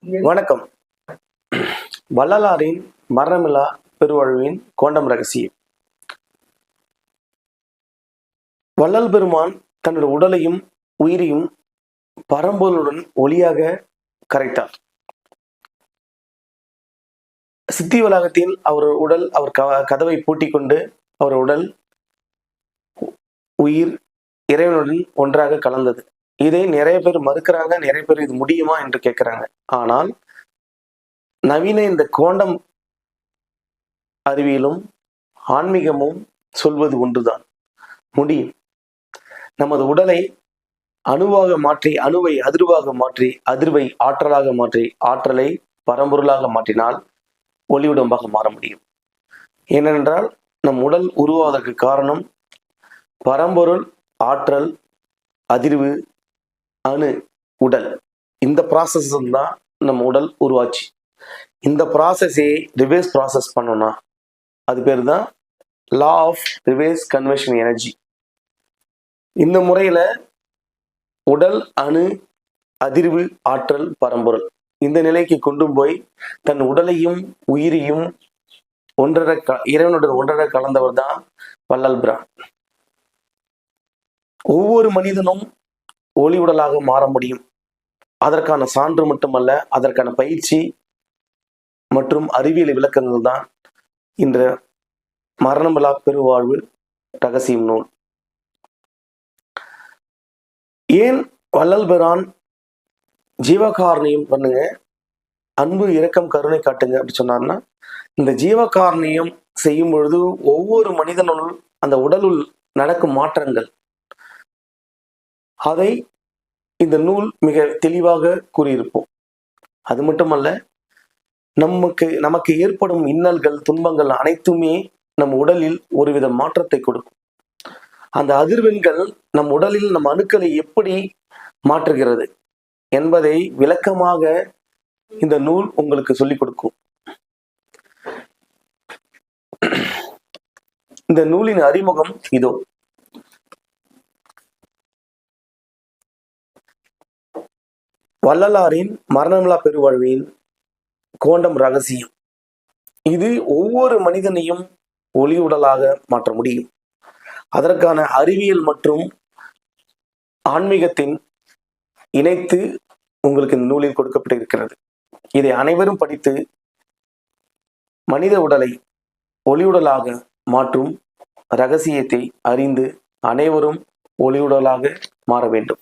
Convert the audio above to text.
வணக்கம். வள்ளலாரின் மரணமில்லா பெருவாழ்வின் கோண்டம் ரகசியம். வள்ளல் பெருமான் தன்னுடைய உடலையும் உயிரையும் பரம்பொருளுடன் ஒளியாக கரைத்தார். சித்தி வளாகத்தில் அவர் உடல் அவர் கதவை பூட்டிக் கொண்டு அவர் உடல் உயிர் இறைவனுடன் ஒன்றாக கலந்தது. இதை நிறைய பேர் மறுக்கிறாங்க, நிறைய பேர் இது முடியுமா என்று கேட்கிறாங்க. ஆனால் நவீன இந்த கோண்டம் அறிவியலும் ஆன்மீகமும் சொல்வது ஒன்றுதான், முடியும். நமது உடலை அணுவாக மாற்றி, அணுவை அதிர்வாக மாற்றி, அதிர்வை ஆற்றலாக மாற்றி, ஆற்றலை பரம்பொருளாக மாற்றினால் ஒளியுடம்பாக மாற முடியும். ஏனென்றால் நம் உடல் உருவாவதற்கு காரணம் பரம்பொருள், ஆற்றல், அதிர்வு, அணு, உடல். இந்த ப்ராசஸ் தான் நம்ம உடல் உருவாச்சு. இந்த ப்ராசஸை ரிவர்ஸ் ப்ராசஸ் பண்ணோம்னா அது பேர் தான் law of reverse conversion energy. இந்த முறையில உடல், அணு, அதிர்வு, ஆற்றல், பரம்பொருள் இந்த நிலைக்கு கொண்டு போய் தன் உடலையும் உயிரையும் இறைவனுடன் ஒன்றரை கலந்தவர் தான் வள்ளல் பிரான். ஒவ்வொரு மனிதனும் ஒளி உடலாக மாற முடியும். அதற்கான சான்று மட்டுமல்ல, அதற்கான பயிற்சி மற்றும் அறிவியல் விளக்கங்கள் தான் இந்த மரணமில்லா பெருவாழ்வு ரகசியம் நூல். ஏன் வள்ளல் பிரான் ஜீவகாரணியம் பண்ணுங்க, அன்பு, இரக்கம், கருணை காட்டுங்க அப்படி சொன்னார்னா, இந்த ஜீவகாரணியம் செய்யும் பொழுது ஒவ்வொரு மனிதனுள் அந்த உடலுள் நடக்கும் மாற்றங்கள், அதை இந்த நூல் மிக தெளிவாக கூறியிருப்போம். அது மட்டுமல்ல, நமக்கு ஏற்படும் இன்னல்கள், துன்பங்கள் அனைத்துமே நம் உடலில் ஒருவித மாற்றத்தை கொடுக்கும். அந்த அதிர்வெண்கள் நம் உடலில் நம் அணுக்களை எப்படி மாற்றுகிறது என்பதை விளக்கமாக இந்த நூல் உங்களுக்கு சொல்லிக் கொடுக்கும். இந்த நூலின் அறிமுகம் இதோ. வள்ளலாரின் மரணமில்லா பெருவாழ்வின் கோண்டம் ரகசியம். இது ஒவ்வொரு மனிதனையும் ஒளி உடலாக மாற்ற முடியும். அதற்கான அறிவியல் மற்றும் ஆன்மீகத்தின் இணைத்து உங்களுக்கு இந்த நூலில் கொடுக்கப்பட்டிருக்கிறது. இதை அனைவரும் படித்து மனித உடலை ஒளியுடலாக மாற்றும் ரகசியத்தை அறிந்து அனைவரும் ஒளியுடலாக மாற வேண்டும்.